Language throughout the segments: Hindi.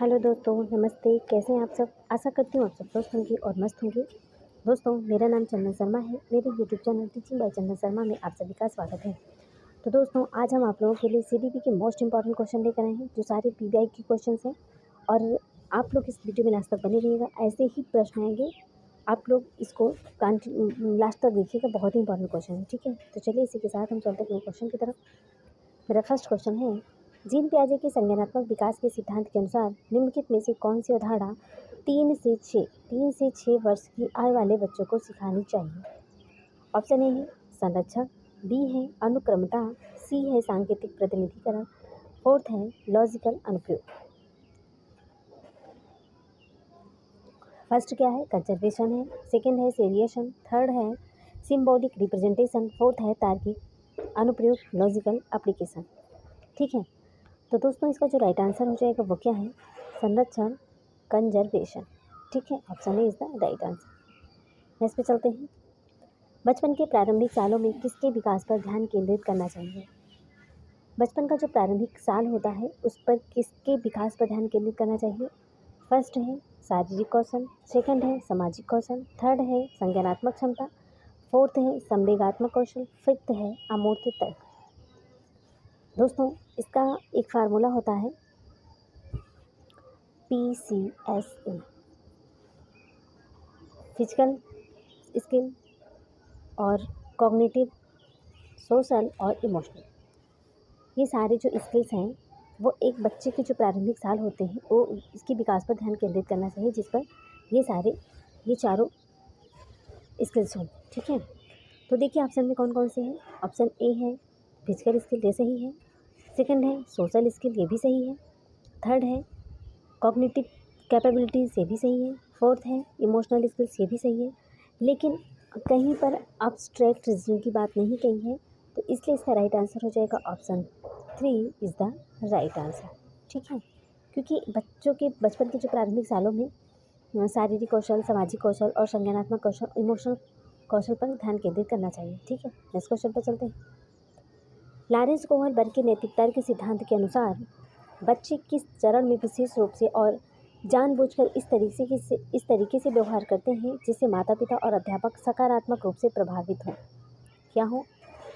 हेलो दोस्तों, नमस्ते। कैसे हैं आप सब? आशा करती हूँ आप सब स्वस्थ होंगे और मस्त होंगे। दोस्तों, मेरा नाम चंदन शर्मा है। मेरे यूट्यूब चैनल टीचिंग बाय चंदन शर्मा में आप सभी का स्वागत है। तो दोस्तों, आज हम आप लोगों के लिए सीडीपी के मोस्ट इंपॉर्टेंट क्वेश्चन लेकर आए हैं, जो सारे पीबीआई के क्वेश्चन हैं। और आप लोग इस वीडियो में लास्ट तक बने रहिएगा, ऐसे ही प्रश्न आएंगे। आप लोग इसको लास्ट तक देखिएगा, बहुत ही इंपॉर्टेंट क्वेश्चन है, ठीक है। तो चलिए इसी के साथ हम चलते हैं क्वेश्चन की तरफ। मेरा फर्स्ट क्वेश्चन है, जीन पियाजे के संज्ञानात्मक विकास के सिद्धांत के अनुसार निम्नलिखित में से कौन सी अवधारणा 3 से 6 वर्ष की आयु वाले बच्चों को सिखानी चाहिए? ऑप्शन ए है संरक्षण, बी है अनुक्रमता, सी है सांकेतिक प्रतिनिधिकरण, फोर्थ है लॉजिकल अनुप्रयोग। फर्स्ट क्या है? कंजर्वेशन है, सेकेंड है सेरिएशन, थर्ड है सिम्बॉलिक रिप्रेजेंटेशन, फोर्थ है तार्किक अनुप्रयोग, लॉजिकल एप्लीकेशन। ठीक है, तो दोस्तों इसका जो राइट आंसर हो जाएगा वो क्या है? संरक्षण, कंजर्वेशन। ठीक है, option A is the right answer. Next पे चलते हैं। बचपन के प्रारंभिक सालों में किसके विकास पर ध्यान केंद्रित करना चाहिए? बचपन का जो प्रारंभिक साल होता है उस पर किसके विकास पर ध्यान केंद्रित करना चाहिए? फर्स्ट है शारीरिक कौशल, सेकंड है सामाजिक कौशल, थर्ड है संज्ञानात्मक क्षमता, फोर्थ है संवेगात्मक कौशल, फिफ्थ है अमूर्त तर्क। दोस्तों इसका एक फार्मूला होता है PCSA, फिजिकल स्किल और कॉग्निटिव, सोशल और इमोशनल। ये सारे जो स्किल्स हैं वो एक बच्चे के जो प्रारंभिक साल होते हैं वो इसके विकास पर ध्यान केंद्रित करना चाहिए, जिस पर ये चारों स्किल्स हों। ठीक है, तो देखिए ऑप्शन में कौन कौन से हैं। ऑप्शन ए है फिजिकल स्किल, ये सही है। सेकंड है सोशल स्किल, ये भी सही है। थर्ड है कॉग्निटिव कैपेबिलिटीज़, ये भी सही है। फोर्थ है इमोशनल स्किल्स, ये भी सही है। लेकिन कहीं पर अब्स्ट्रैक्ट रीजनिंग की बात नहीं कही है, तो इसलिए इसका राइट आंसर हो जाएगा option 3 is the right answer. ठीक है, क्योंकि बच्चों के बचपन के जो प्रारंभिक सालों में शारीरिक कौशल, सामाजिक कौशल और संज्ञानात्मक कौशल, इमोशनल कौशल पर ध्यान केंद्रित करना चाहिए। ठीक है, नेक्स्ट क्वेश्चन पर चलते हैं। लॉरेंस कोहलबर्ग के नैतिक तर्क के सिद्धांत के अनुसार बच्चे किस चरण में विशेष रूप से और जानबूझकर इस तरीके से व्यवहार करते हैं जिससे माता पिता और अध्यापक सकारात्मक रूप से प्रभावित हों? क्या हो?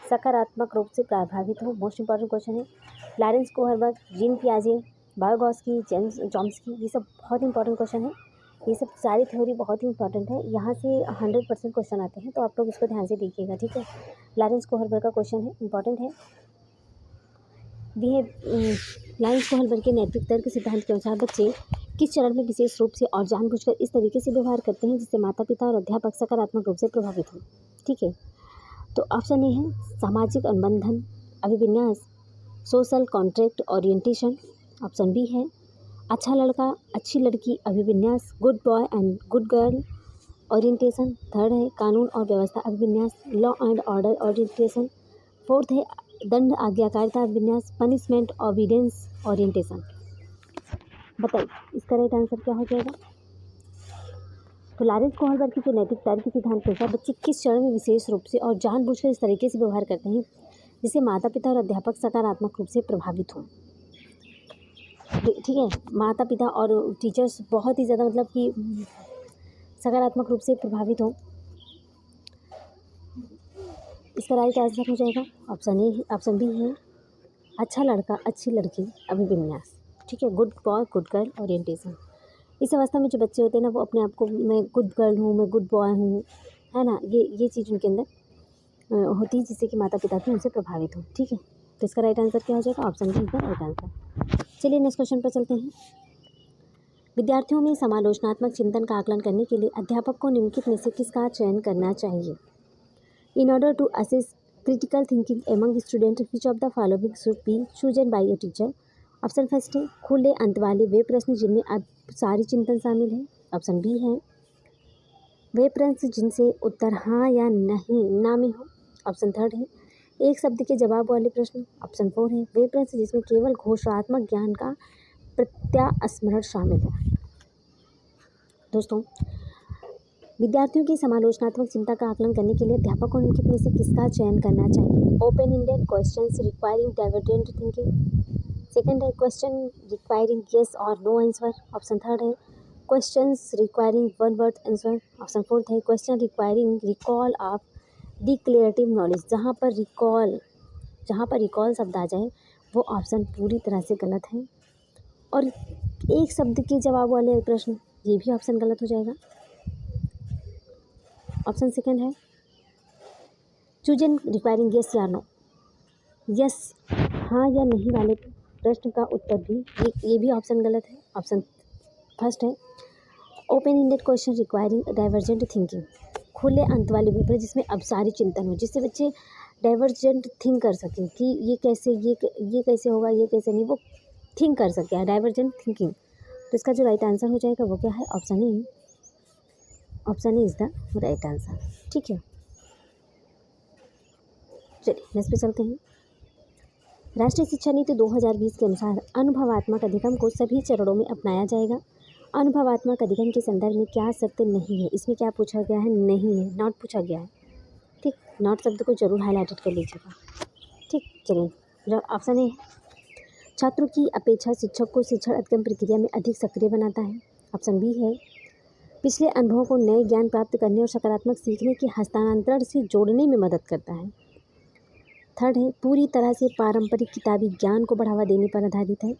सकारात्मक रूप से प्रभावित हो। मोस्ट इंपॉर्टेंट क्वेश्चन है। लॉरेंस कोहलबर्ग, जीन पियाजे, वाइगोत्स्की, जेम्स चॉम्स्की, ये सब बहुत इंपॉर्टेंट क्वेश्चन है। ये सब सारी थ्योरी बहुत ही इंपॉर्टेंट है, यहाँ से 100% क्वेश्चन आते हैं, तो आप लोग इसको ध्यान से देखिएगा। ठीक है, लॉरेंस कोहलबर्ग का क्वेश्चन है, इंपॉर्टेंट है। लॉरेंस कोहलबर्ग के नैतिक तर्क सिद्धांत के अनुसार बच्चे किस चरण में विशेष रूप से और जानबूझकर इस तरीके से व्यवहार करते हैं जिससे माता पिता और अध्यापक सकारात्मक रूप से प्रभावित हों? ठीक है, तो ऑप्शन ए है सामाजिक अनुबंधन अभिविन्यास, social contract orientation. Option B है अच्छा लड़का अच्छी लड़की अभिविन्यास, good boy and good girl orientation. Third है कानून और व्यवस्था अभिविन्यास, law and order orientation. Fourth है दंड आज्ञाकारिता अभिविन्यास, पनिशमेंट ऑबिडेंस ओरिएंटेशन। बताइए इसका राइट आंसर क्या हो जाएगा? तो लॉरेंस कोहलबर्ग की जो नैतिक तर्क के सिद्धांत के अनुसार बच्चे किस चरण में विशेष रूप से और जानबूझकर इस तरीके से व्यवहार करते हैं जिससे माता पिता और अध्यापक सकारात्मक रूप से प्रभावित हों? ठीक है, माता पिता और टीचर्स बहुत ही ज़्यादा मतलब कि सकारात्मक रूप से प्रभावित हों। इसका राइट आंसर हो जाएगा ऑप्शन बी है अच्छा लड़का अच्छी लड़की अभिविन्यास। ठीक है, good boy good girl orientation. इस अवस्था में जो बच्चे होते हैं ना, वो अपने आप को मैं गुड गर्ल हूँ, मैं गुड बॉय हूँ, है ना, ये चीज़ उनके अंदर होती है जिससे कि माता पिता भी उनसे प्रभावित हों। ठीक है, तो इसका राइट आंसर क्या हो जाएगा? ऑप्शन बी का राइट आंसर। चलिए नेक्स्ट क्वेश्चन पर चलते हैं। विद्यार्थियों में समालोचनात्मक चिंतन का आकलन करने के लिए अध्यापक को निम्नलिखित में से किसका चयन करना चाहिए? In order to assess critical thinking among student which of the following should be chosen by a teacher? Option first है खुले अंत वाले वे प्रश्न जिनमें अब सारी चिंतन शामिल है। ऑप्शन बी है वे प्रश्न जिनसे उत्तर हाँ या नहीं ना में हो। ऑप्शन थर्ड है एक शब्द के जवाब वाले प्रश्न। ऑप्शन फोर है वे प्रश्न जिसमें केवल घोषणात्मक ज्ञान का प्रत्यास्मरण शामिल है। दोस्तों विद्यार्थियों की समालोचनात्मक चिंता का आकलन करने के लिए अध्यापक को निम्नलिखित में से किसका चयन करना चाहिए? Open ended questions requiring divergent thinking, second है क्वेश्चन रिक्वायरिंग येस और नो आंसर। ऑप्शन थर्ड है questions requiring one word answer. Option fourth है question requiring recall of declarative knowledge. जहाँ पर रिकॉल शब्द आ जाए वो ऑप्शन पूरी तरह से गलत है। और एक शब्द के जवाब वाले प्रश्न, ये भी ऑप्शन गलत हो जाएगा। ऑप्शन सेकंड है चूजन रिक्वायरिंग यस या नो। यस हाँ या नहीं वाले प्रश्न का उत्तर भी ये भी ऑप्शन गलत है। ऑप्शन फर्स्ट है open ended question requiring divergent thinking. खुले अंत वाले पेपर जिसमें अपसारी चिंतन हो, जिससे बच्चे डाइवर्जेंट थिंक कर सकें कि ये कैसे होगा, ये कैसे नहीं, वो थिंक कर सके, डाइवर्जेंट थिंकिंग। तो इसका जो राइट आंसर हो जाएगा वो क्या है? Option A. Option A is the right answer. ठीक है, चलिए नेक्स्ट पे चलते हैं। राष्ट्रीय शिक्षा नीति 2020 के अनुसार अनुभवात्मक अधिगम को सभी चरणों में अपनाया जाएगा। अनुभवात्मक अधिगम के संदर्भ में क्या सत्य नहीं है? इसमें क्या पूछा गया है? नहीं है, नॉट पूछा गया है। ठीक, नॉट शब्द को जरूर हाईलाइटेड कर लीजिएगा। ठीक, चलिए ऑप्शन ए छात्रों की अपेक्षा शिक्षक को शिक्षण अधिगम प्रक्रिया में अधिक सक्रिय बनाता है। ऑप्शन बी है पिछले अनुभवों को नए ज्ञान प्राप्त करने और सकारात्मक सीखने के हस्तांतरण से जोड़ने में मदद करता है। थर्ड है पूरी तरह से पारंपरिक किताबी ज्ञान को बढ़ावा देने पर आधारित है।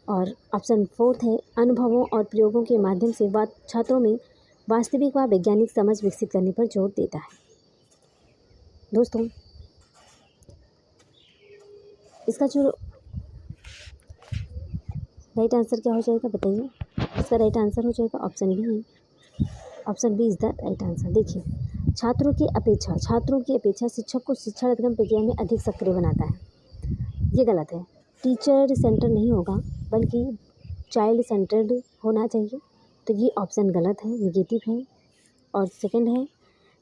और ऑप्शन फोर्थ है अनुभवों और प्रयोगों के माध्यम से छात्रों में वास्तविक व वैज्ञानिक समझ विकसित करने पर जोर देता है। दोस्तों, इसका जो राइट आंसर क्या हो जाएगा बताइए? इसका राइट आंसर हो जाएगा option B. Option B is the right answer. देखिए, छात्रों की अपेक्षा शिक्षक को शिक्षण अधिगम प्रक्रिया में अधिक सक्रिय बनाता है, ये गलत है। टीचर सेंटर नहीं होगा बल्कि चाइल्ड सेंटर्ड होना चाहिए, तो ये ऑप्शन गलत है, निगेटिव है। और सेकंड है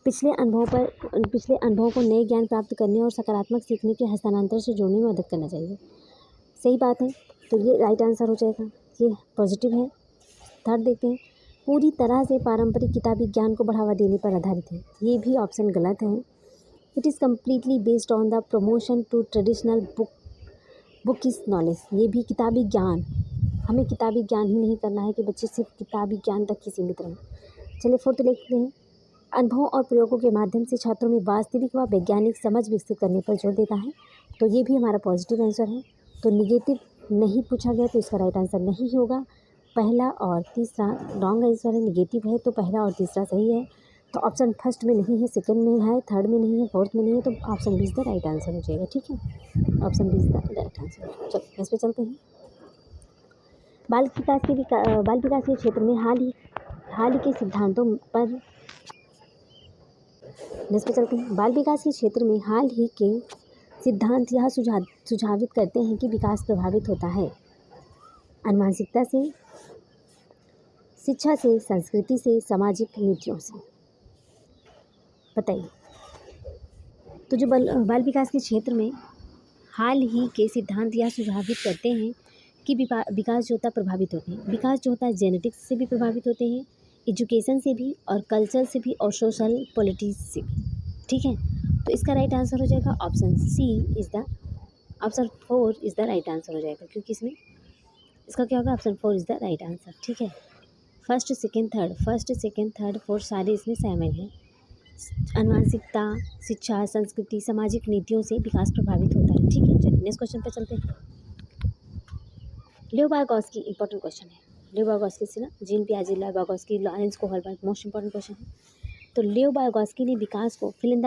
पिछले अनुभवों को नए ज्ञान प्राप्त करने और सकारात्मक सीखने के हस्तांतरण से जोड़ने में मदद करना चाहिए, सही बात है, तो ये राइट आंसर हो जाएगा, ये पॉजिटिव है। थर्ड देखते हैं पूरी तरह से पारंपरिक किताबी ज्ञान को बढ़ावा देने पर आधारित है, ये भी ऑप्शन गलत है। It is completely based on the promotion to traditional bookish knowledge. ये भी किताबी ज्ञान, हमें किताबी ज्ञान ही नहीं करना है कि बच्चे सिर्फ किताबी ज्ञान तक ही सीमित रहें। चलिए फोर्थ देखते हैं अनुभव और प्रयोगों के माध्यम से छात्रों में वास्तविक व वैज्ञानिक समझ विकसित करने पर जोर देता है, तो ये भी हमारा पॉजिटिव आंसर है। तो निगेटिव नहीं पूछा गया, तो इसका राइट आंसर नहीं होगा। पहला और तीसरा रॉन्ग आंसर है, निगेटिव है, तो पहला और तीसरा सही है। तो ऑप्शन फर्स्ट में नहीं है, सेकंड में है, थर्ड में नहीं है, फोर्थ में नहीं है, तो option B is the right answer हो जाएगा। ठीक है, option B is the right answer. चलो इस पे चलते हैं। बाल विकास के क्षेत्र में हाल ही के सिद्धांतों पर इस पे चलते हैं। बाल विकास के क्षेत्र में हाल ही के सिद्धांत यह सुझावित करते हैं कि विकास प्रभावित होता है आनुवंशिकता से, शिक्षा से, संस्कृति से, सामाजिक नीतियों से। बताइए, तो जो बाल विकास के क्षेत्र में हाल ही के सिद्धांत यह सुझावित करते हैं कि विकास जो होता है प्रभावित होते हैं। विकास जो होता है जेनेटिक्स से भी प्रभावित होते हैं, एजुकेशन से भी, और कल्चर से भी, और सोशल पॉलिटिक्स से भी। ठीक है, तो इसका राइट आंसर हो जाएगा option C is the, option 4 is the right answer हो जाएगा, क्योंकि इसमें इसका क्या होगा? Option 4 is the right answer. ठीक है, फर्स्ट सेकेंड थर्ड फोर्थ सारे इसमें शामिल हैं। आनुवंशिकता, शिक्षा, संस्कृति, सामाजिक नीतियों से विकास प्रभावित होता है। ठीक है, चलिए नेक्स्ट क्वेश्चन पे चलते हैं। लियो बारगॉस्की इंपॉर्टेंट क्वेश्चन है। लियो बारगॉस्की से ना जीन पियाजे, लियो बारगॉस्की, Lawrence Kohlberg, most important question है। तो लियो बारगॉस्की ने विकास को फिल इन द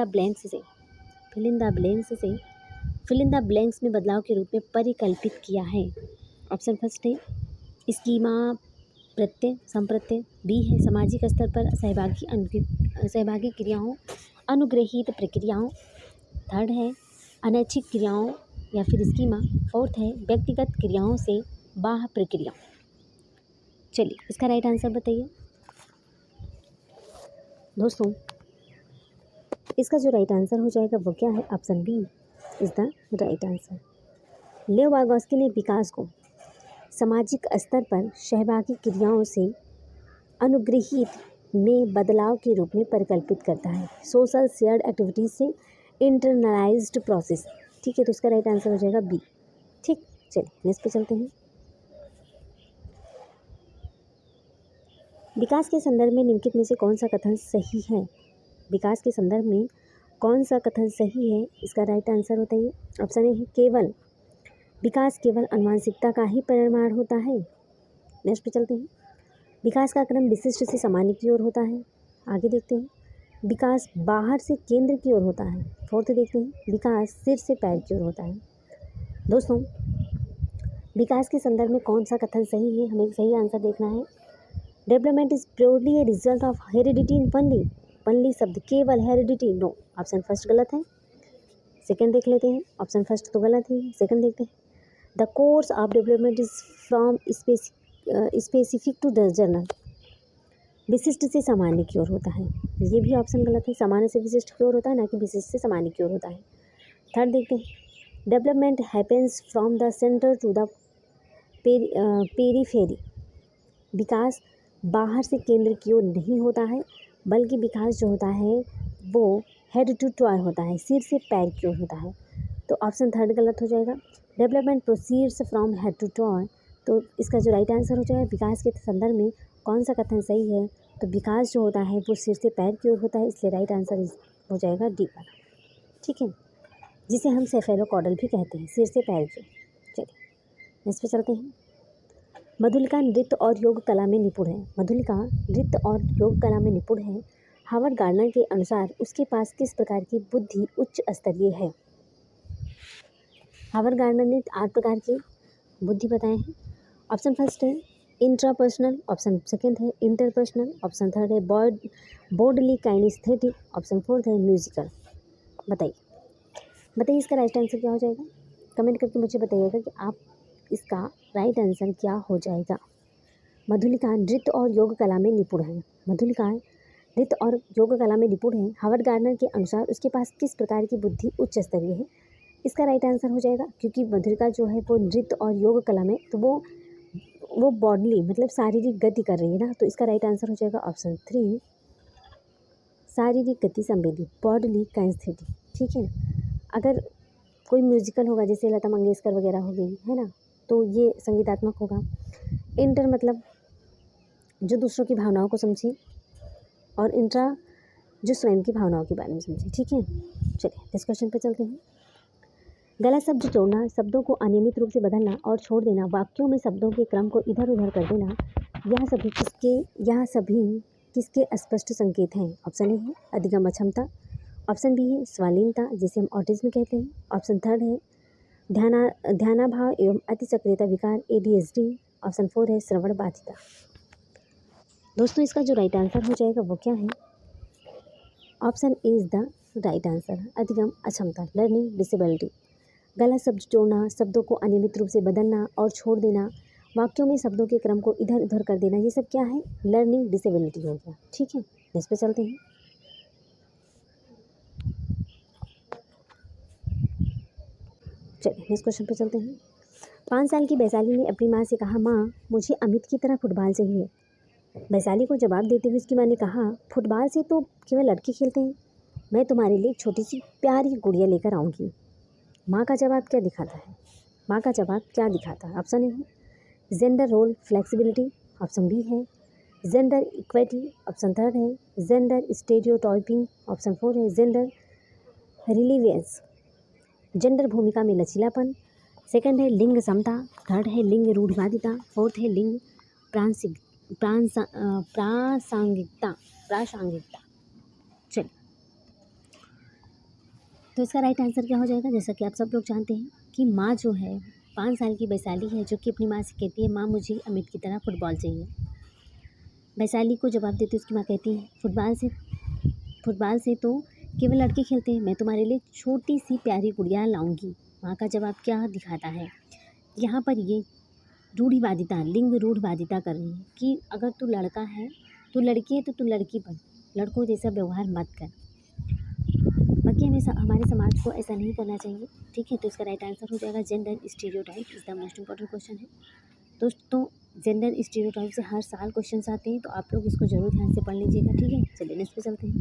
ब्लैंक्स में बदलाव के रूप में परिकल्पित किया है। ऑप्शन फर्स्ट है स्कीमा प्रत्यय संप्रत्यय, बी है सामाजिक स्तर पर सहभागी क्रियाओं अनुग्रहित प्रक्रियाओं, थर्ड है अनैच्छिक क्रियाओं या फिर स्कीमा, फोर्थ है व्यक्तिगत क्रियाओं से बाह्य प्रक्रियाओं। चलिए इसका राइट आंसर बताइए दोस्तों। इसका जो राइट आंसर हो जाएगा वो क्या है? Option B is the right answer. Leo बारगॉस्की ने विकास को सामाजिक स्तर पर सहभागी क्रियाओं से अनुग्रहित में बदलाव के रूप में परिकल्पित करता है, सोशल शेयर्ड एक्टिविटीज से इंटरनलाइज्ड प्रोसेस। ठीक है, तो इसका राइट आंसर हो जाएगा बी। ठीक, चलिए नेक्स्ट पे चलते हैं। विकास के संदर्भ में निम्नलिखित में से कौन सा कथन सही है? विकास के संदर्भ में कौन सा कथन सही है? इसका राइट आंसर बताइए। ऑप्शन ए है केवल विकास केवल आनुवंशिकता का ही परिणाम होता है। नेक्स्ट पे चलते हैं। विकास का क्रम विशिष्ट से सामान्य की ओर होता है। आगे देखते हैं। विकास बाहर से केंद्र की ओर होता है। फोर्थ देखते हैं। विकास सिर से पैर की ओर होता है। दोस्तों, विकास के संदर्भ में कौन सा कथन सही है? हमें सही आंसर देखना है। Development is purely a result of heredity in purely. Purely शब्द केवल हेरिडिटी, नो, ऑप्शन फर्स्ट गलत है। सेकंड देख लेते हैं। ऑप्शन फर्स्ट तो गलत है, सेकंड देखते हैं। The course of development is from specific to the general. विशिष्ट से सामान्य की ओर होता है, ये भी ऑप्शन गलत है। सामान्य से विशिष्ट की ओर होता है, ना कि विशिष्ट से सामान्य की ओर होता है। थर्ड देखते हैं। Development happens from the centre to the periphery. विकास बाहर से केंद्र की ओर नहीं होता है, बल्कि विकास जो होता है वो हेड टू टॉय होता है, सिर से पैर की ओर होता है। तो ऑप्शन थर्ड गलत हो जाएगा। Development proceeds from head to toe, तो इसका जो राइट आंसर हो जाएगा विकास के संदर्भ में कौन सा कथन सही है? तो विकास जो होता है वो सिर से पैर की ओर होता है, इसलिए राइट आंसर हो जाएगा डी वाला। ठीक है, जिसे हम सेफेलोकॉडल भी कहते हैं, सिर से पैर की ओर। चलिए नेक्स्ट पे चलते हैं। मधुलिका नृत्य और योग कला में निपुण है। मधुलिका नृत्य और योग कला में निपुण है। हावर्ड गार्डनर के अनुसार उसके पास किस प्रकार की बुद्धि उच्च स्तरीय है? हावर्ड गार्डनर ने 8 प्रकार की बुद्धि बताए हैं। ऑप्शन फर्स्ट है इंट्रापर्सनल, ऑप्शन सेकंड है इंटरपर्सनल, ऑप्शन थर्ड है बोर्डली काइनेस्थेटिक, ऑप्शन फोर्थ है म्यूजिकल। बताइए इसका राइट आंसर क्या हो जाएगा? कमेंट करके मुझे बताइएगा कि आप इसका राइट आंसर क्या हो जाएगा। मधुलिका नृत्य और योग कला में निपुण है। मधुलिका नृत्य और योग कला में निपुण है। हावर्ड गार्डनर के अनुसार उसके पास किस प्रकार की बुद्धि उच्च स्तरीय है? इसका राइट आंसर हो जाएगा, क्योंकि मधुलिका जो है वो नृत्य और योग कला में, तो वो बॉडली मतलब शारीरिक गति कर रही है ना, तो इसका राइट आंसर हो जाएगा ऑप्शन 3 शारीरिक गति संवेदी, बॉडली काइनेस्थेटिक। ठीक है, अगर कोई म्यूजिकल होगा जैसे लता मंगेशकर वगैरह हो गई है ना, तो ये संगीतात्मक होगा। इंटर मतलब जो दूसरों की भावनाओं को समझे, और इंट्रा जो स्वयं की भावनाओं के बारे में समझे। ठीक है, चलिए इस क्वेश्चन पे चलते हैं। गलत शब्द जोड़ना, शब्दों को अनियमित रूप से बदलना और छोड़ देना, वाक्यों में शब्दों के क्रम को इधर उधर कर देना, यह सभी किसके स्पष्ट संकेत हैं? ऑप्शन ए है अधिगम अक्षमता, ऑप्शन बी है स्वालीनता जिसे हम ऑटिज्म कहते हैं, ऑप्शन थर्ड है ध्यानाभाव एवं अति सक्रियता विकार ADHD, ऑप्शन 4 है श्रवण बाधिता। दोस्तों, इसका जो राइट आंसर हो जाएगा वो क्या है? Option A is the right answer, अधिगम अक्षमता, लर्निंग डिसेबिलिटी। गलत शब्द जोड़ना, शब्दों को अनियमित रूप से बदलना और छोड़ देना, वाक्यों में शब्दों के क्रम को इधर उधर कर देना, ये सब क्या है? लर्निंग डिसेबिलिटी हो गया। ठीक है, इस पे चलते हैं। चलिए नेक्स्ट क्वेश्चन पे चलते हैं। 5 साल की वैशाली ने अपनी माँ से कहा, माँ मुझे अमित की तरह फुटबॉल चाहिए। वैशाली को जवाब देते हुए उसकी माँ ने कहा, फुटबॉल से तो केवल लड़के खेलते हैं, मैं तुम्हारे लिए एक छोटी सी प्यारी गुड़िया लेकर आऊँगी। माँ का जवाब क्या दिखाता है? माँ का जवाब क्या दिखाता है? ऑप्शन ए है gender role flexibility, option B है जेंडर इक्विटी, ऑप्शन थर्ड है जेंडर स्टेरियोटाइपिंग, ऑप्शन 4 है जेंडर रिलीवेंस, जेंडर भूमिका में लचीलापन, सेकंड है लिंग समता, थर्ड है लिंग रूढ़िवादिता, फोर्थ है लिंग प्रासंगिकता। चलिए, तो इसका राइट आंसर क्या हो जाएगा? जैसा कि आप सब लोग जानते हैं कि माँ जो है 5 साल की वैशाली है, जो कि अपनी माँ से कहती है, माँ मुझे अमित की तरह फुटबॉल चाहिए। वैशाली को जवाब देती उसकी माँ कहती है, फुटबॉल से तो केवल लड़के खेलते हैं, मैं तुम्हारे लिए छोटी सी प्यारी गुड़िया लाऊंगी। माँ का जवाब क्या दिखाता है? यहाँ पर ये रूढ़िवादिता, लिंग रूढ़िवादिता कर रही है कि अगर तू लड़का है, तू लड़की है तो तू लड़की बन, लड़कों जैसा व्यवहार मत कर। बाकी हमारे समाज को ऐसा नहीं करना चाहिए। ठीक है, तो इसका राइट आंसर हो जाएगा gender stereotype is the most important question है। दोस्तों, जेंडर स्टीरियोटाइप से हर साल क्वेश्चन आते हैं, तो आप लोग इसको जरूर ध्यान से पढ़ लीजिएगा। ठीक है, चलिए नेक्स्ट पे चलते हैं।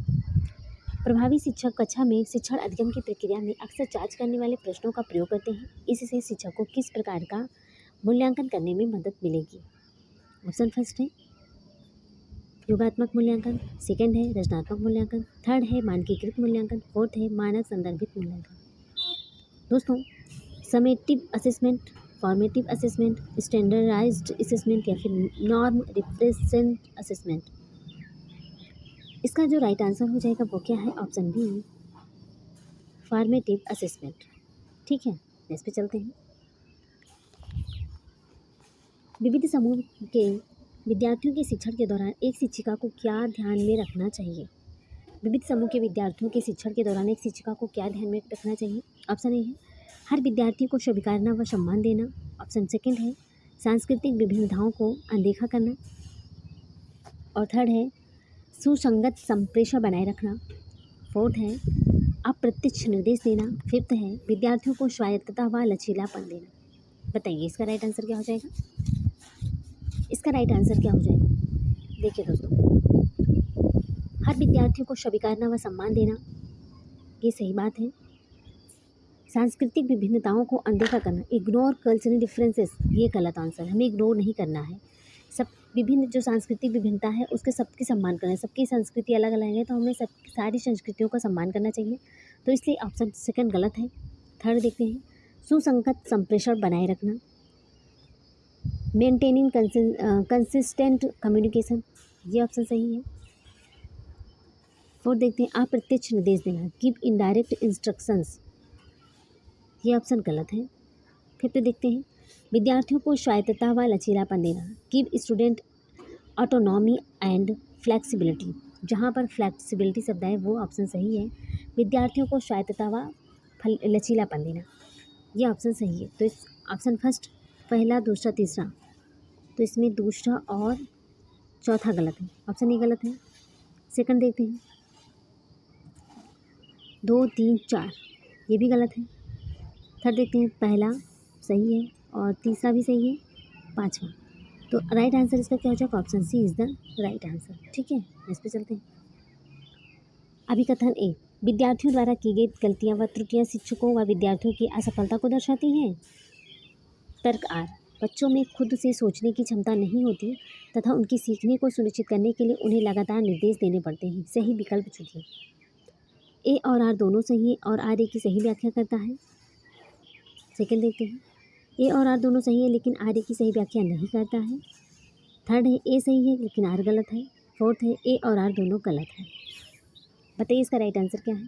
प्रभावी शिक्षक कक्षा में शिक्षण अध्ययन की प्रक्रिया में अक्सर जांच करने वाले प्रश्नों का प्रयोग करते हैं। इससे शिक्षक को किस प्रकार का मूल्यांकन करने में मदद मिलेगी? ऑप्शन फर्स्ट है योगात्मक मूल्यांकन, सेकंड है रचनात्मक मूल्यांकन, थर्ड है मानकीकृत मूल्यांकन, फोर्थ है मानक संदर्भित मूल्यांकन। दोस्तों, summative assessment, formative assessment, standardised assessment या फिर नॉर्म रिप्रेजेंट असेसमेंट, इसका जो राइट आंसर हो जाएगा वो क्या है? Option B formative assessment. ठीक है, इस पे चलते हैं। विविध समूह के विद्यार्थियों के शिक्षण के दौरान एक शिक्षिका को क्या ध्यान में रखना चाहिए? विविध समूह के विद्यार्थियों के शिक्षण के दौरान एक शिक्षिका को क्या ध्यान में रखना चाहिए? ऑप्शन ए है हर विद्यार्थी को स्वीकारना व सम्मान देना। ऑप्शन सेकंड है सांस्कृतिक विभिन्नताओं को अनदेखा करना। और थर्ड है सुसंगत संप्रेषण बनाए रखना। फोर्थ है अप्रत्यक्ष निर्देश देना। फिफ्थ है विद्यार्थियों को स्वायत्तता व लचीलापन देना। बताइए इसका राइट आंसर क्या हो जाएगा? इसका राइट आंसर क्या हो जाएगा? देखिए दोस्तों, हर विद्यार्थियों को स्वीकारना व सम्मान देना, ये सही बात है। सांस्कृतिक विभिन्नताओं को अनदेखा करना, इग्नोर कल्चरल डिफरेंसेस, ये गलत आंसर है। हमें इग्नोर नहीं करना है। सब विभिन्न जो सांस्कृतिक विभिन्नता है उसके सबकी सम्मान करना है। सबकी संस्कृति अलग अलग है तो हमें सब सारी संस्कृतियों का सम्मान करना चाहिए। तो इसलिए ऑप्शन सेकंड गलत है। थर्ड देखते हैं सुसंगत संप्रेषण बनाए रखना, मेंटेनिंग कंसिस्टेंट कम्युनिकेशन, ये ऑप्शन सही है। फोर्थ देखते हैं अप्रत्यक्ष निर्देश देना, गिव इनडायरेक्ट इंस्ट्रक्शंस, ये ऑप्शन गलत है। फिफ्थ देखते हैं विद्यार्थियों को स्वायत्तता व लचीलापन देना, give student autonomy and flexibility, जहाँ पर फ्लेक्सिबिलिटी शब्द है वो ऑप्शन सही है। विद्यार्थियों को स्वायत्तता व लचीलापन देना, ये ऑप्शन सही है। तो इस ऑप्शन फर्स्ट पहला दूसरा तीसरा, तो इसमें दूसरा और चौथा गलत है। ऑप्शन ए गलत है। सेकंड देखते हैं 2 3 4, ये भी गलत है। थर्ड देखते हैं पहला सही है और तीसरा भी सही है, पाँचवा। तो राइट आंसर इसका क्या हो जाएगा? Option C is the right answer. ठीक है, इस पे चलते हैं। अभिकथन ए, विद्यार्थियों द्वारा की गई गलतियाँ व त्रुटियाँ शिक्षकों व विद्यार्थियों की असफलता को दर्शाती हैं। तर्क आर, बच्चों में खुद से सोचने की क्षमता नहीं होती तथा उनकी सीखने को सुनिश्चित करने के लिए उन्हें लगातार निर्देश देने पड़ते हैं। सही विकल्प चुनिए। ए और आर दोनों सही है और आर ए की सही व्याख्या करता है। सेकंड देखते हैं ए और आर दोनों सही है लेकिन आर ए की सही व्याख्या नहीं करता है। थर्ड है ए सही है लेकिन आर गलत है। फोर्थ है ए और आर दोनों गलत है। बताइए इसका राइट आंसर क्या है?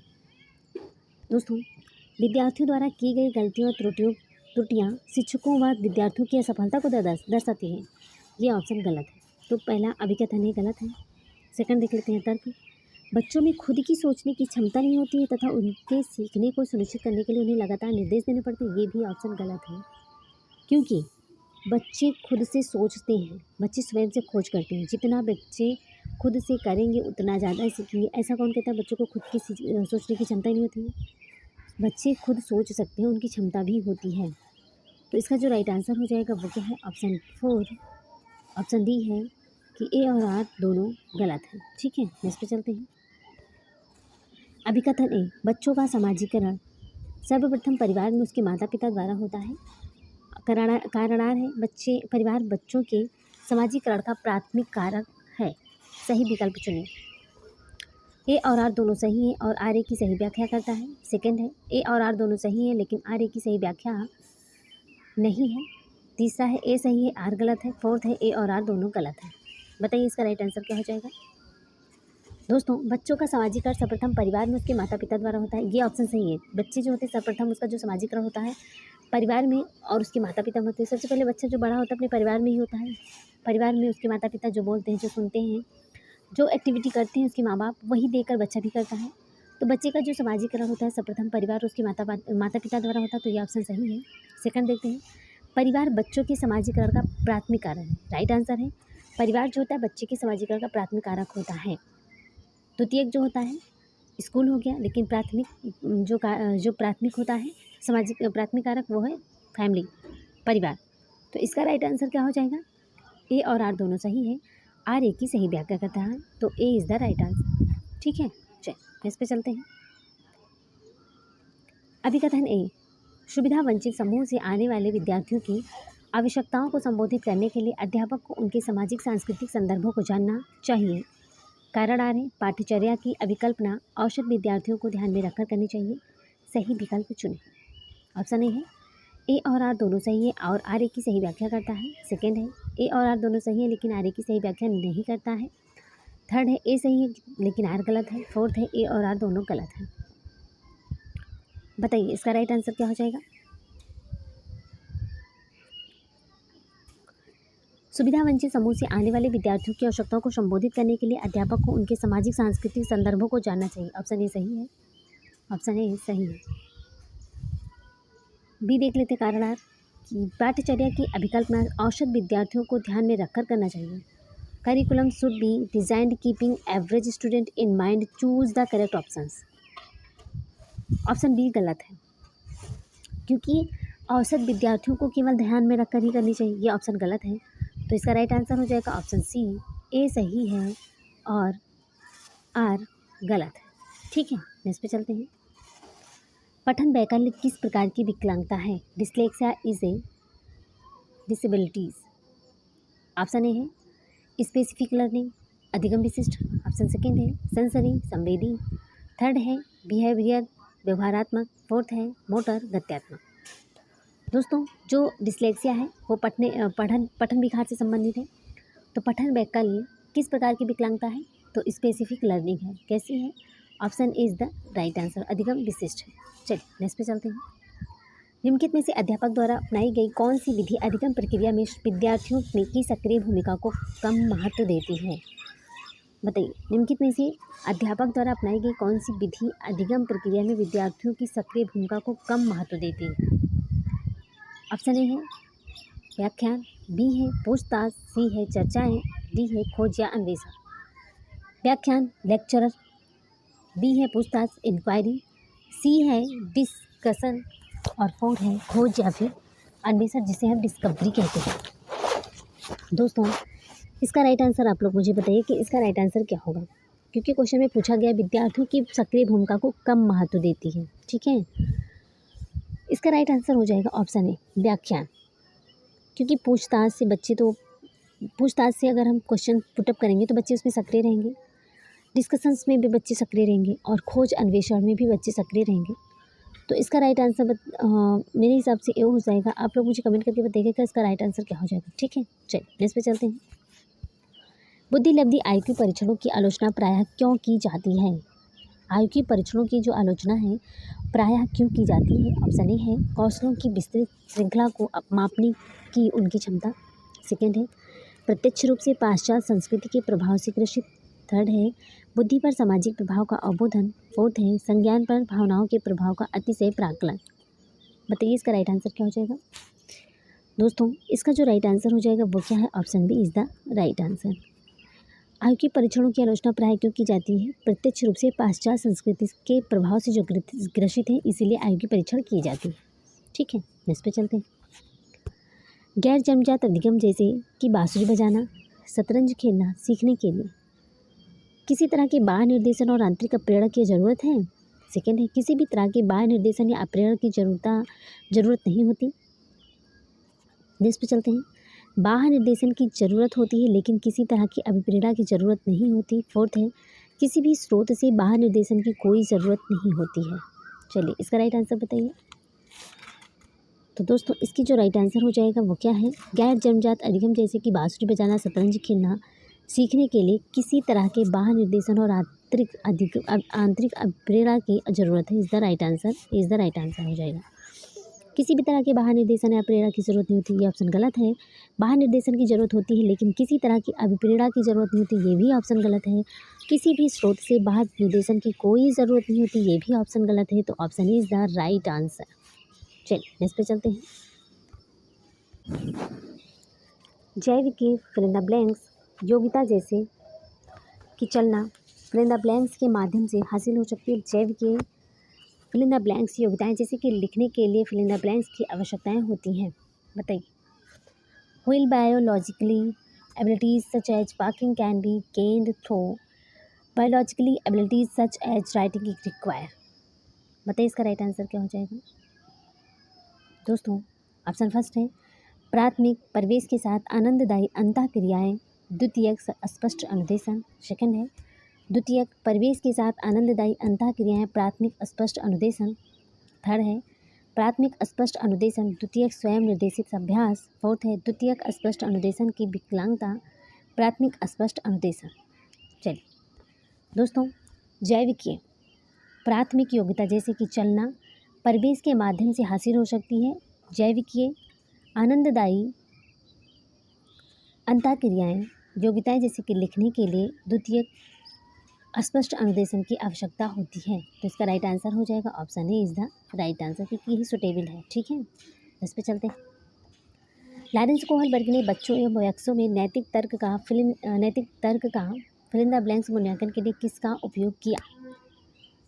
दोस्तों, विद्यार्थियों द्वारा की गई गलतियों और त्रुटियाँ शिक्षकों व विद्यार्थियों की असफलता को दर्शाती हैं। ये ऑप्शन गलत है। तो पहला अभिकथन ही गलत है। सेकंड देख लेते हैं तर्क, बच्चों में खुद की सोचने की क्षमता नहीं होती है तथा उनके सीखने को सुनिश्चित करने के लिए उन्हें लगातार निर्देश देने पड़ते हैं। ये भी ऑप्शन गलत है, क्योंकि बच्चे खुद से सोचते हैं, बच्चे स्वयं से खोज करते हैं। जितना बच्चे खुद से करेंगे उतना ज़्यादा सीखेंगे। ऐसा कौन कहता है बच्चों को खुद की सोचने की क्षमता नहीं होती है? बच्चे खुद सोच सकते हैं, उनकी क्षमता भी होती है। तो इसका जो राइट आंसर हो जाएगा वो क्या है? ऑप्शन 4, ऑप्शन डी है कि ए और आर दोनों गलत हैं। ठीक है, इस पर चलते हैं। अभिकथन ए, बच्चों का समाजीकरण सर्वप्रथम परिवार में उसके माता पिता द्वारा होता है। कारणार है परिवार बच्चों के समाजीकरण का प्राथमिक कारक है। सही विकल्प चुनें। ए और आर दोनों सही हैं और आर ए की सही व्याख्या करता है। सेकंड है ए और आर दोनों सही हैं लेकिन आर ए की सही व्याख्या नहीं है। तीसरा है ए सही है आर गलत है। फोर्थ है ए और आर दोनों गलत है। बताइए इसका राइट आंसर क्या हो जाएगा? दोस्तों, बच्चों का समाजीकरण सर्वप्रथम परिवार में उसके माता पिता द्वारा होता है। ये ऑप्शन सही है। बच्चे जो होते हैं सर्वप्रथम उसका जो समाजीकरण होता है परिवार में और उसके माता पिता में होते हैं। सबसे पहले बच्चा जो बड़ा होता है अपने परिवार में ही होता है। परिवार में उसके माता पिता जो बोलते हैं, जो सुनते हैं, जो एक्टिविटी करते हैं उसके माँ बाप, वही देखकर बच्चा भी करता है। तो बच्चे का जो समाजीकरण होता है सर्वप्रथम परिवार और उसके माता पिता द्वारा होता है। तो ये ऑप्शन सही है। सेकंड देखते हैं, परिवार बच्चों के समाजीकरण का प्राथमिक कारक है। राइट आंसर है परिवार जो होता है बच्चे के समाजीकरण का प्राथमिक कारक होता है। द्वितीयक जो होता है स्कूल हो गया, लेकिन प्राथमिक जो प्राथमिक होता है सामाजिक प्राथमिक कारक वो है फैमिली, परिवार। तो इसका राइट आंसर क्या हो जाएगा? ए और आर दोनों सही है, आर ए की सही व्याख्या करता है। तो A is the right answer. ठीक है, चलिए इस पे चलते हैं। अभिकथन ए, सुविधा वंचित समूह से आने वाले विद्यार्थियों की आवश्यकताओं को संबोधित करने के लिए अध्यापक को उनके सामाजिक सांस्कृतिक संदर्भों को जानना चाहिए। कारण आ रहे, पाठ्यचर्या की अभिकल्पना औसत विद्यार्थियों को ध्यान में रखकर करनी चाहिए। सही विकल्प चुनें। ऑप्शन ए है ए और आर दोनों सही है और आर ए की सही व्याख्या करता है। सेकंड है ए और आर दोनों सही है लेकिन आर ए की सही व्याख्या नहीं करता है। थर्ड है ए सही है लेकिन आर गलत है। फोर्थ है ए और आर दोनों गलत है। बताइए इसका राइट आंसर क्या हो जाएगा। सुविधा वंचित समूह से आने वाले विद्यार्थियों की आवश्यकताओं को संबोधित करने के लिए अध्यापक को उनके सामाजिक सांस्कृतिक संदर्भों को जानना चाहिए। ऑप्शन ए सही है। ऑप्शन ए सही है। बी देख लेते कारण आर कि पाठ्यचर्या की अभिकल्पना औसत विद्यार्थियों को ध्यान में रखकर करना चाहिए। Curriculum should be designed keeping average student in mind. Choose the correct options. Option B गलत है क्योंकि औसत विद्यार्थियों को केवल ध्यान में रखकर ही करनी चाहिए। ये ऑप्शन गलत है तो इसका राइट आंसर हो जाएगा ऑप्शन सी, ए सही है और आर गलत है। ठीक है नेक्स्ट पे चलते हैं। पठन वैकल्य किस प्रकार की विकलांगता है। Dyslexia is a disabilities. Option A है स्पेसिफिक लर्निंग, अधिगम विशिष्ट। ऑप्शन सेकेंड है सेंसरी, संवेदी। थर्ड है बिहेवियर, व्यवहारात्मक। फोर्थ है मोटर, गत्यात्मक। दोस्तों जो डिस्लेक्सिया है वो पठन विकार से संबंधित है। तो पठन वैकल्य किस प्रकार की विकलांगता है तो स्पेसिफिक लर्निंग है। कैसी है। Option A is the right answer, अधिगम विशिष्ट है। चलिए नेक्स्ट पे चलते हैं। निम्नलिखित में से अध्यापक द्वारा अपनाई गई कौन सी विधि अधिगम प्रक्रिया में विद्यार्थियों की सक्रिय भूमिका को कम महत्व देती है। बताइए निम्नलिखित में से अध्यापक द्वारा अपनाई गई कौन सी विधि अधिगम प्रक्रिया में विद्यार्थियों की सक्रिय भूमिका को कम महत्व देती है। ऑप्शन ए है व्याख्यान, बी है पूछताछ, सी है चर्चाएं, डी है खोज या अन्वेषण। व्याख्यान लेक्चरर, बी है पूछताछ इंक्वायरी, सी है डिस्कशन और फोर है खोज या फिर अन्वेषण जिसे हम डिस्कवरी कहते हैं। दोस्तों इसका राइट आंसर आप लोग मुझे बताइए कि इसका राइट आंसर क्या होगा, क्योंकि क्वेश्चन में पूछा गया विद्यार्थियों की सक्रिय भूमिका को कम महत्व देती है। ठीक है इसका राइट आंसर हो जाएगा ऑप्शन ए व्याख्यान, क्योंकि पूछताछ से अगर हम क्वेश्चन पुटअप करेंगे तो बच्चे उसमें सक्रिय रहेंगे। डिस्कशंस में भी बच्चे सक्रिय रहेंगे और खोज अन्वेषण में भी बच्चे सक्रिय रहेंगे। तो इसका राइट आंसर मेरे हिसाब से ये हो जाएगा। आप लोग मुझे कमेंट करके बताइएगा कि इसका राइट आंसर क्या हो जाएगा। ठीक है चलिए नेक्स्ट पे चलते हैं। बुद्धि लब्धि IQ परीक्षणों की आलोचना प्रायः क्यों की जाती है। IQ परीक्षणों की जो आलोचना है प्रायः क्यों की जाती है। ऑप्शन ए है कौशलों की विस्तृत श्रृंखला को मापने की उनकी क्षमता। सेकेंड है प्रत्यक्ष रूप से पाश्चात्य संस्कृति के प्रभाव से ग्रसित। थर्ड है बुद्धि पर सामाजिक प्रभाव का अवबोधन। फोर्थ है संज्ञान पर भावनाओं के प्रभाव का अतिशय प्राकलन। बताइए इसका राइट आंसर क्या हो जाएगा। दोस्तों इसका जो राइट आंसर हो जाएगा वो क्या है। Option B is the right answer. IQ परीक्षणों की आलोचना प्रायः क्यों की जाती है। प्रत्यक्ष रूप से पाश्चात्य संस्कृति के प्रभाव से जो ग्रसित है इसीलिए IQ परीक्षण किए जाते हैं। ठीक है नेक्स्ट पे चलते हैं। गैर जन्मजात अधिगम जैसे कि बांसुरी बजाना, शतरंज खेलना सीखने के लिए किसी तरह के बाह्य निर्देशन और आंतरिक प्रेरणा की ज़रूरत है। सेकेंड है किसी भी तरह के बाह्य निर्देशन या प्रेरणा की ज़रूरत नहीं होती। नेक्स्ट पे चलते हैं। बाह्य निर्देशन की ज़रूरत होती है लेकिन किसी तरह की अभिप्रेरणा की ज़रूरत नहीं होती। फोर्थ है किसी भी स्रोत से बाह्य निर्देशन की कोई ज़रूरत नहीं होती है। चलिए इसका राइट आंसर बताइए। तो दोस्तों इसकी जो राइट आंसर हो जाएगा वो क्या है। गैर जन्मजात अधिगम जैसे कि बांसुरी बजाना, शतरंज खेलना सीखने के लिए किसी तरह के बाह्य निर्देशन और आंतरिक अभिप्रेरणा की ज़रूरत है। इज़ द राइट आंसर हो जाएगा। किसी भी तरह के बाह्य निर्देशन या प्रेरणा की ज़रूरत नहीं होती, ये ऑप्शन गलत है। बाह्य निर्देशन की ज़रूरत होती है लेकिन किसी तरह की अभिप्रेरणा की ज़रूरत नहीं होती, ये भी ऑप्शन गलत है। किसी भी स्रोत से बाह्य निर्देशन की कोई ज़रूरत नहीं होती, ये भी ऑप्शन गलत है। तो option is the right answer. चलिए नेक्स्ट पे चलते हैं। जैव के फिल इन द ब्लैंक्स योग्यता जैसे कि चलना फिल इन द ब्लैंक्स के माध्यम से हासिल हो सकती है। जैव के फिल इन द ब्लैंक्स योग्यताएं जैसे कि लिखने के लिए फिल इन द ब्लैंक्स की आवश्यकताएं होती हैं। बताइए। While biologically abilities such as parking can be gained through biologically abilities such as writing require. बताइए इसका राइट आंसर क्या हो जाएगा दोस्तों। ऑप्शन फर्स्ट है प्राथमिक परिवेश के साथ आनंददायी अंतःक्रियाएं, द्वितीयक स्पष्ट अनुदेशन। सेकंड है द्वितीयक परिवेश के साथ आनंददायी अंतःक्रियाएं, प्राथमिक स्पष्ट अनुदेशन। थर्ड है प्राथमिक स्पष्ट अनुदेशन, द्वितीयक स्वयं निर्देशित अभ्यास। फोर्थ है द्वितीयक स्पष्ट अनुदेशन की विकलांगता, प्राथमिक स्पष्ट अनुदेशन। चलिए दोस्तों, जैविकीय प्राथमिक योग्यता जैसे कि चलना परिवेश के माध्यम से हासिल हो सकती है। जैविकीय आनंददायी अंतःक्रियाएं योग्यताएं जैसे कि लिखने के लिए द्वितीयक स्पष्ट अनुदेशन की आवश्यकता होती है। तो इसका राइट आंसर हो जाएगा option A is the right answer, क्योंकि यही सुटेबल है। ठीक है, इस पे चलते हैं। लॉरेंस कोहलबर्ग ने बच्चों एवं वयस्कों में नैतिक तर्क का फिल इन द ब्लैंक्स मूल्यांकन के लिए किसका उपयोग किया।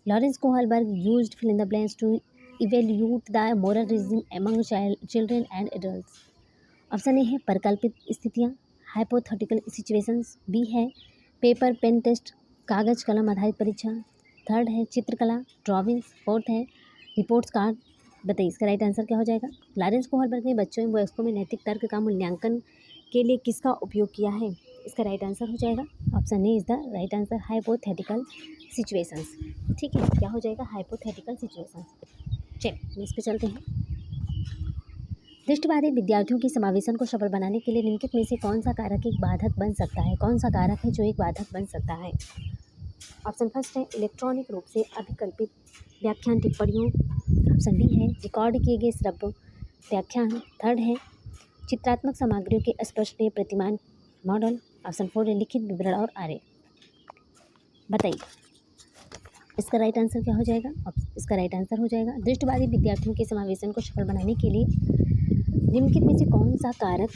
Lawrence Kohlberg used fill in the blanks to evaluate the moral reasoning among children and adults. Option A है परिकल्पित स्थितियाँ, हाइपोथेटिकल सिचुएशंस। बी है पेपर पेन टेस्ट, कागज कलम आधारित परीक्षा। थर्ड है चित्रकला, ड्राविंग्स। फोर्थ है रिपोर्ट्स कार्ड। बताइए इसका राइट आंसर क्या हो जाएगा। लॉरेंस कोहलबर्ग ने बच्चों एवं वयस्कों में नैतिक तर्क का मूल्यांकन के लिए किसका उपयोग किया है। इसका राइट आंसर हो जाएगा option A is the right answer, hypothetical situations. ठीक है, क्या हो जाएगा हाइपोथेटिकल सिचुएशंस। चलिए इस पे चलते हैं। दृष्टिबाधित विद्यार्थियों के समावेशन को सफल बनाने के लिए निम्नलिखित में से कौन सा कारक एक बाधक बन सकता है। कौन सा कारक है जो एक बाधक बन सकता है। ऑप्शन फर्स्ट है इलेक्ट्रॉनिक रूप से अभिकल्पित व्याख्यान टिप्पणियों। ऑप्शन बी है रिकॉर्ड किए गए श्रव्य व्याख्यान। थर्ड है चित्रात्मक सामग्रियों के स्पष्ट प्रतिमान मॉडल। ऑप्शन फोर है लिखित विवरण और आरेख। बताइए इसका राइट आंसर क्या हो जाएगा। इसका राइट आंसर हो जाएगा दृष्टिबाधित विद्यार्थियों के समावेशन को सफल बनाने के लिए निम्नलिखित में से कौन सा कारक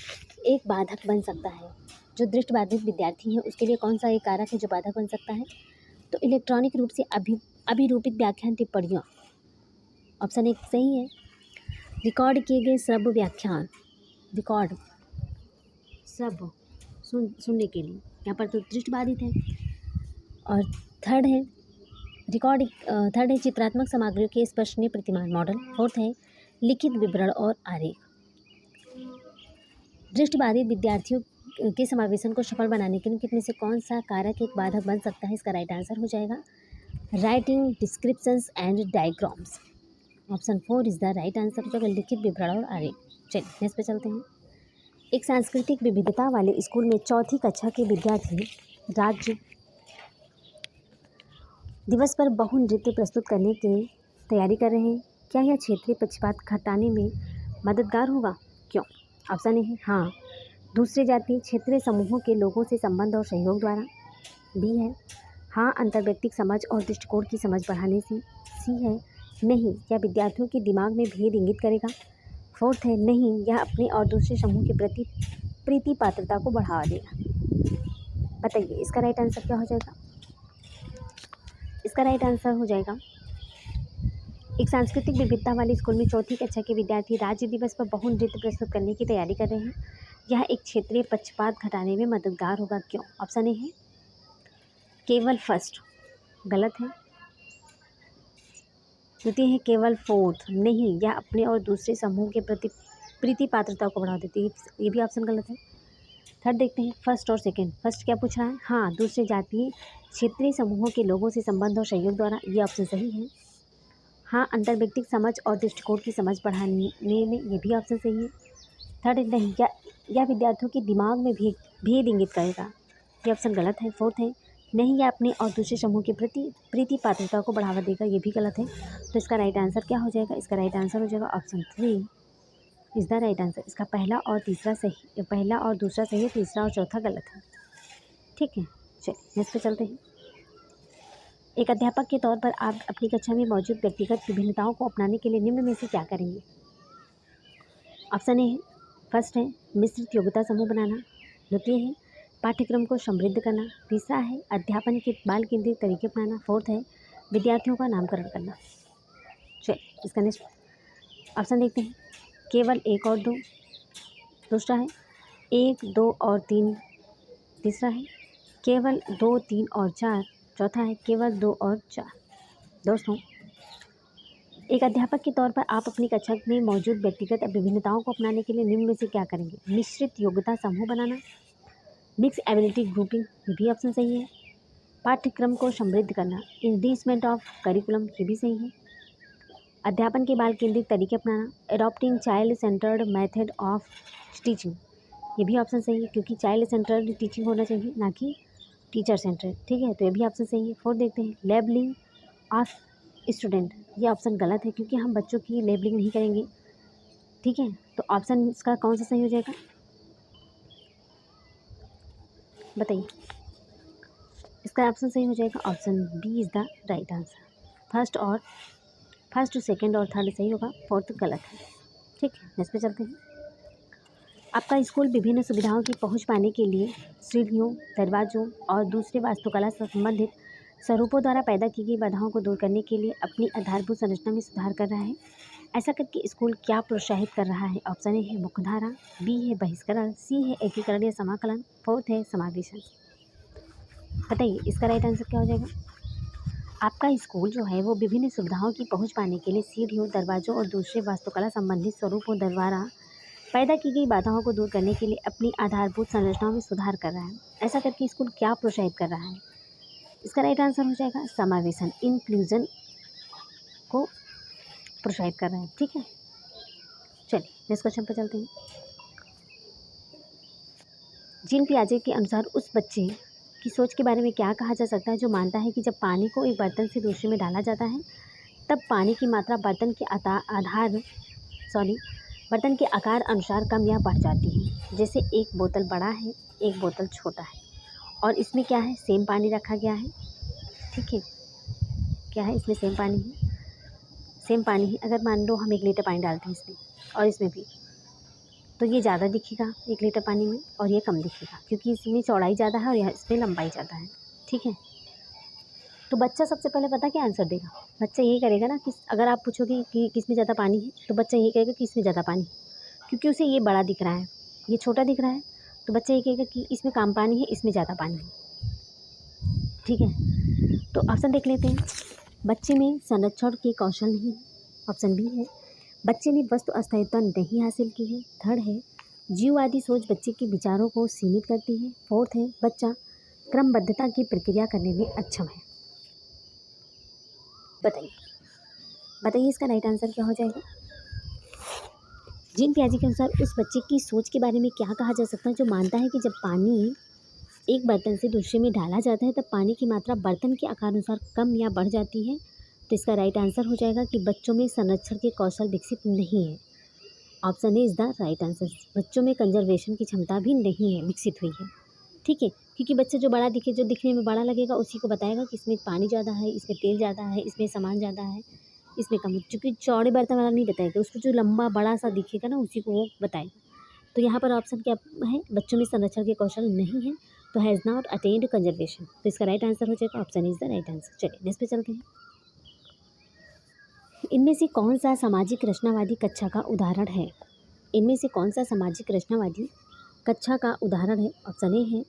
एक बाधक बन सकता है। जो दृष्टिबाधित विद्यार्थी है उसके लिए कौन सा एक कारक है जो बाधक बन सकता है। तो इलेक्ट्रॉनिक रूप से अभिरूपित व्याख्यान टिप्पणियाँ। ऑप्शन एक सही है। रिकॉर्ड किए गए श्रव्य व्याख्यान, रिकॉर्ड श्रव्य सुनने के लिए यहाँ पर तो दृष्टिबाधित है। और थर्ड है चित्रात्मक सामग्रियों के स्पष्ट प्रतिमान मॉडल। फोर्थ है लिखित विवरण और आरेख। दृष्टिबाधित विद्यार्थियों के समावेशन को सफल बनाने के लिए कितने से कौन सा कारक एक बाधक बन सकता है। इसका राइट आंसर हो जाएगा writing descriptions and diagrams. Option four is the right answer, जो लिखित विवरण और आरेख। चलिए नेक्स्ट पे चलते हैं। एक सांस्कृतिक विविधता वाले स्कूल में चौथी कक्षा के विद्यार्थी राज्य दिवस पर बहु नृत्य प्रस्तुत करने की तैयारी कर रहे हैं। क्या यह क्षेत्रीय पक्षपात घटाने में मददगार होगा। क्यों। ऑप्शन ए है हाँ दूसरे जाति क्षेत्रीय समूहों के लोगों से संबंध और सहयोग द्वारा। बी है हाँ अंतर्व्यक्तिक समझ और दृष्टिकोण की समझ बढ़ाने से। सी है नहीं यह विद्यार्थियों के दिमाग में भेद इंगित करेगा। फोर्थ है नहीं यह अपने और दूसरे समूह के प्रति प्रीति पात्रता को बढ़ावा देगा। बताइए इसका राइट आंसर क्या हो जाएगा। इसका राइट आंसर हो जाएगा एक सांस्कृतिक विविधता वाले स्कूल में चौथी कक्षा के विद्यार्थी राज्य दिवस पर बहु नृत्य प्रस्तुत करने की तैयारी कर रहे हैं। यह एक क्षेत्रीय पक्षपात घटाने में मददगार होगा। क्यों। ऑप्शन ए है केवल फर्स्ट, गलत है। द्वितीय है केवल फोर्थ, नहीं यह अपने और दूसरे समूह के प्रति प्रीति पात्रता को बढ़ा देती है, ये भी ऑप्शन गलत है। थर्ड देखते हैं फर्स्ट और सेकंड। फर्स्ट क्या पूछ रहा है, हाँ दूसरे जातीय क्षेत्रीय समूहों के लोगों से संबंध और सहयोग द्वारा, ये ऑप्शन सही है। हाँ अंतर्व्यक्तिक समझ और दृष्टिकोण की समझ बढ़ाने में, ये भी ऑप्शन सही है। थर्ड नहीं या विद्यार्थियों के दिमाग में भेद इंगित करेगा, ये ऑप्शन गलत है। फोर्थ है नहीं यह अपने और दूसरे समूह के प्रति प्रीति पात्रता को बढ़ावा देगा, ये भी गलत है। तो इसका राइट आंसर क्या हो जाएगा। इसका राइट आंसर हो जाएगा option 3 is the right answer. इसका पहला और दूसरा सही है, तीसरा और चौथा गलत है। ठीक है, चलिए नेक्स्ट पे चलते हैं। एक अध्यापक के तौर पर आप अपनी कक्षा में मौजूद व्यक्तिगत विभिन्नताओं को अपनाने के लिए निम्न में से क्या करेंगे। ऑप्शन ए है फर्स्ट है मिश्रित योग्यता समूह बनाना। द्वितीय है पाठ्यक्रम को समृद्ध करना। तीसरा है अध्यापन के बाल केंद्रित तरीके अपनाना। फोर्थ है विद्यार्थियों का नामकरण करना। चलिए इसका नेक्स्ट ऑप्शन देखते हैं। केवल 1 और 2। दूसरा है 1, 2 और 3। तीसरा है केवल 2, 3 और 4। चौथा है केवल 2 और 4। दोस्तों, एक अध्यापक के तौर पर आप अपनी कक्षा में मौजूद व्यक्तिगत विभिन्नताओं को अपनाने के लिए निम्न में से क्या करेंगे? मिश्रित योग्यता समूह बनाना, मिक्स एबिलिटी ग्रुपिंग, ये भी ऑप्शन सही है। पाठ्यक्रम को समृद्ध करना, इनरिचमेंट ऑफ करिकुलम, ये भी सही है। अध्यापन के बाल केंद्रित तरीके अपनाना, adopting child centred method of teaching, ये भी ऑप्शन सही है, क्योंकि चाइल्ड सेंटर्ड टीचिंग होना चाहिए, ना कि टीचर सेंटर्ड। ठीक है, तो ये भी ऑप्शन सही है। 4 देखते हैं, लेबलिंग ऑफ स्टूडेंट, ये ऑप्शन गलत है, क्योंकि हम बच्चों की लेबलिंग नहीं करेंगे। ठीक है, तो ऑप्शन इसका कौन सा सही हो जाएगा, बताइए। इसका ऑप्शन सही हो जाएगा option B is the right answer. First, second और थर्ड सही होगा, फोर्थ गलत है। ठीक है, नेक्स्ट पे चलते हैं। आपका स्कूल विभिन्न सुविधाओं की पहुंच पाने के लिए सीढ़ियों, दरवाजों और दूसरे वास्तुकला से संबंधित स्वरूपों द्वारा पैदा की गई बाधाओं को दूर करने के लिए अपनी आधारभूत संरचना में सुधार कर रहा है। ऐसा करके स्कूल क्या प्रोत्साहित कर रहा है? ऑप्शन ए है मुख्यधारा, बी है बहिष्करण, सी है एकीकरण या समाकलन, फोर्थ है समावेशन। बताइए इसका राइट आंसर क्या हो जाएगा। आपका स्कूल जो है वो विभिन्न सुविधाओं की पहुंच पाने के लिए सीढ़ियों, दरवाजों और दूसरे वास्तुकला संबंधित स्वरूपों द्वारा पैदा की गई बाधाओं को दूर करने के लिए अपनी आधारभूत संरचनाओं में सुधार कर रहा है। ऐसा करके स्कूल क्या प्रोत्साहित कर रहा है? इसका राइट आंसर हो जाएगा समावेशन, इंक्लूजन को प्रोत्साहित कर रहा है। ठीक है, चलिए नेक्स्ट क्वेश्चन पर चलते हैं। जीन पियाजे के अनुसार उस बच्चे की सोच के बारे में क्या कहा जा सकता है जो मानता है कि जब पानी को एक बर्तन से दूसरे में डाला जाता है तब पानी की मात्रा बर्तन के आकार अनुसार कम या बढ़ जाती है। जैसे एक बोतल बड़ा है, एक बोतल छोटा है, और इसमें क्या है, सेम पानी रखा गया है। ठीक है, क्या है, इसमें सेम पानी है, सेम पानी है। अगर मान लो हम 1 लीटर पानी डालते हैं इसमें और इसमें भी, तो ये ज़्यादा दिखेगा 1 लीटर पानी में और ये कम दिखेगा, क्योंकि इसमें चौड़ाई ज़्यादा है और यहाँ इसमें लंबाई ज़्यादा है। ठीक है, तो बच्चा सबसे पहले पता क्या आंसर देगा, बच्चा यही करेगा ना कि अगर आप पूछोगे कि किसमें ज़्यादा पानी है तो बच्चा यही कहेगा कि इसमें ज़्यादा पानी है, क्योंकि उसे ये बड़ा दिख रहा है, ये छोटा दिख रहा है, तो बच्चा ये कहेगा कि इसमें कम पानी है, इसमें ज़्यादा पानी है। ठीक है, तो ऑप्शन देख लेते हैं। बच्चे में संरक्षण के कौशल नहीं, ऑप्शन बी है बच्चे ने वस्तु अस्थायित्व नहीं हासिल की है। थर्ड है जीववादी सोच बच्चे के विचारों को सीमित करती है। फोर्थ है बच्चा क्रमबद्धता की प्रक्रिया करने में अक्षम है। बताइए इसका राइट आंसर क्या हो जाएगा। जीन पियाजे के अनुसार उस बच्चे की सोच के बारे में क्या कहा जा सकता है जो मानता है कि जब पानी एक बर्तन से दूसरे में डाला जाता है तब पानी की मात्रा बर्तन के आकार अनुसार कम या बढ़ जाती है। तो इसका राइट आंसर हो जाएगा कि बच्चों में संरक्षण के कौशल विकसित नहीं है। Option A is the right answer. बच्चों में कंजर्वेशन की क्षमता भी नहीं है, विकसित हुई है। ठीक है, क्योंकि बच्चा जो बड़ा दिखे, जो दिखने में बड़ा लगेगा उसी को बताएगा कि इसमें पानी ज़्यादा है, इसमें तेल ज़्यादा है, इसमें सामान ज़्यादा है, इसमें कम। क्योंकि चौड़े बर्तन वाला नहीं बताएगा, उसको जो लंबा बड़ा सा दिखेगा ना उसी को वो बताएगा। तो यहाँ पर ऑप्शन क्या है, बच्चों में संरक्षण के कौशल नहीं है, तो हैज़ नॉट अटेन्ड कंजर्वेशन। तो इसका राइट आंसर हो जाएगा option is the right answer. चलिए नेक्स्ट पे चलते हैं। इनमें से कौन सा सामाजिक रचनावादी कक्षा का उदाहरण है? इनमें से कौन सा सामाजिक रचनावादी कक्षा का उदाहरण है? ऑप्शन ए है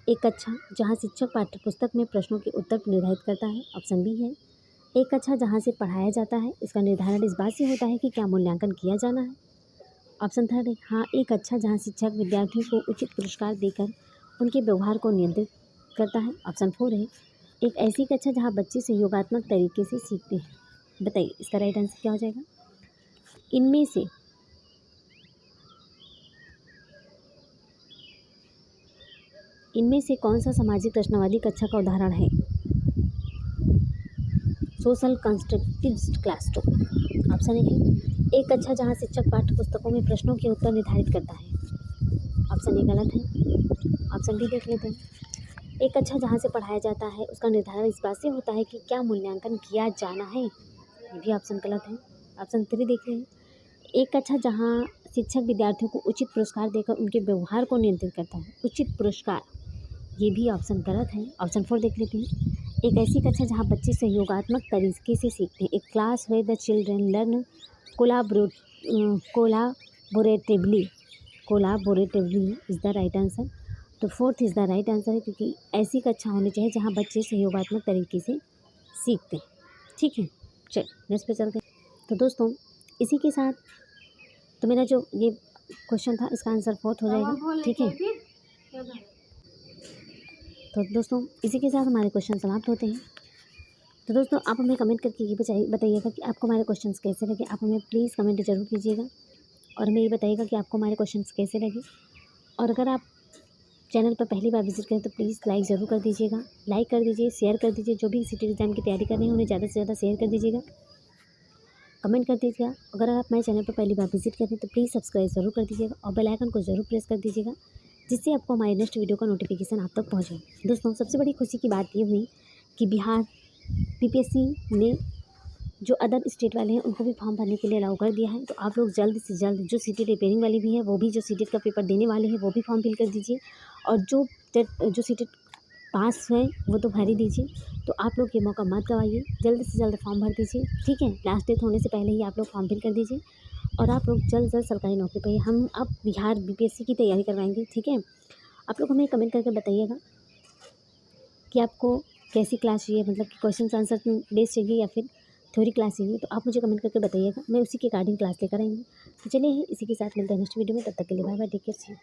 एक कक्षा जहाँ शिक्षक पाठ्यपुस्तक में प्रश्नों के उत्तर निर्धारित करता है। ऑप्शन बी है एक कक्षा जहाँ से पढ़ाया जाता है, इसका निर्धारण इस बात से होता है कि क्या मूल्यांकन किया जाना है। ऑप्शन थर्ड है हाँ एक अच्छा जहाँ शिक्षक विद्यार्थियों को उचित पुरस्कार देकर उनके व्यवहार को नियंत्रित करता है। ऑप्शन 4 है एक ऐसी कक्षा जहाँ बच्चे सहयोगात्मक तरीके से सीखते हैं। बताइए इसका राइट आंसर क्या हो जाएगा। इनमें से कौन सा सामाजिक रचनावादी कक्षा का उदाहरण है? Social constructivist classroom. Option A है एक कक्षा जहाँ शिक्षक पाठ्यपुस्तकों में प्रश्नों के उत्तर निर्धारित करता है। ऑप्शन ए गलत है। ऑप्शन बी देख लेते हैं। एक कक्षा जहाँ से पढ़ाया जाता है उसका निर्धारण इस बात से होता है कि क्या मूल्यांकन किया जाना है। ये भी ऑप्शन गलत है। ऑप्शन 3 देख लें। एक कक्षा जहाँ शिक्षक विद्यार्थियों को उचित पुरस्कार देकर उनके व्यवहार को नियंत्रित करता है। उचित पुरस्कार, ये भी ऑप्शन गलत है। ऑप्शन 4 देख लेते हैं। एक ऐसी कक्षा जहाँ बच्चे सहयोगात्मक तरीके से सीखते हैं। एक class where the children learn collaboratively is the right answer. तो fourth is the right answer है, क्योंकि ऐसी कक्षा होनी चाहिए जहाँ बच्चे सहयोगात्मक तरीके से सीखते हैं। ठीक है, चलिए नेक्स्ट पे चलते हैं। तो दोस्तों इसी के साथ तो मेरा जो ये क्वेश्चन था इसका आंसर फोर्थ हो जाएगा। ठीक है, तो दोस्तों इसी के साथ हमारे क्वेश्चन समाप्त होते हैं। तो दोस्तों आप हमें कमेंट करके ये बताइएगा कि आपको हमारे क्वेश्चंस कैसे लगे। आप हमें प्लीज़ कमेंट ज़रूर कीजिएगा और हमें ये बताइएगा कि आपको हमारे क्वेश्चंस कैसे लगे। और अगर आप चैनल पर पहली बार विजिट करें तो प्लीज़ लाइक ज़रूर कर दीजिएगा, लाइक कर दीजिए, शेयर कर दीजिए। जो भी सिटी एग्ज़ाम की तैयारी कर रहे हैं उन्हें ज़्यादा से ज़्यादा शेयर कर दीजिएगा, कमेंट कर दीजिएगा। अगर आप हमारे चैनल पर पहली बार विजिट करें तो प्लीज़ सब्सक्राइब ज़रूर कर दीजिएगा और बेल आइकन को ज़रूर प्रेस कर दीजिएगा, जिससे आपको हमारी नेक्स्ट वीडियो का नोटिफिकेशन आप तक पहुँचे। दोस्तों सबसे बड़ी खुशी की बात ये हुई कि बिहार बीपीएससी ने जो अदर स्टेट वाले हैं उनको भी फॉर्म भरने के लिए अलाउ कर दिया है। तो आप लोग जल्द से जल्द, जो सीटेट रिपेयरिंग वाली भी है वो भी, जो सीटेट का पेपर देने वाले हैं वो भी फॉर्म फिल कर दीजिए, और जो सीटेट पास हैं वो तो भर ही दीजिए। तो आप लोग ये मौका मत गवाइए, जल्द से जल्द फॉर्म भर दीजिए। ठीक है, लास्ट डेट होने से पहले ही आप लोग फॉर्म फिल कर दीजिए और आप लोग जल्द से जल्द सरकारी नौकरी पाइए। हम अब बिहार बीपीएससी की तैयारी करवाएंगे। ठीक है, आप लोग हमें कमेंट करके बताइएगा कि आपको कैसी क्लास चाहिए, मतलब कि क्वेश्चन आंसर बेस्ड चाहिए या फिर थ्योरी क्लास चाहिए। तो आप मुझे कमेंट करके बताइएगा, मैं उसी के अकॉर्डिंग क्लास लेकर आएंगे। तो चलिए इसी के साथ मिलते हैं नेक्स्ट वीडियो में। तब तक के लिए bye bye, take care, see you.